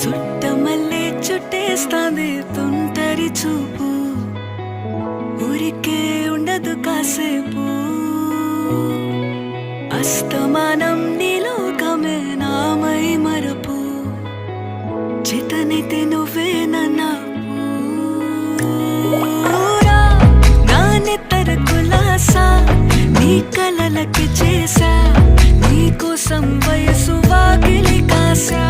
చుట్టమల్లే చుట్టేస్తాంది తుంటరి చూపు, ఊరికే ఉండదు కాసేపు. అస్తమానం నీలోకమే నామై మరపు, చేతనైతే నువ్వే నన్నాపు. నా నెత్తర కులాసా నీ కలలకి చేసా, నీ కోసం వయసు వాకిలి కాసా.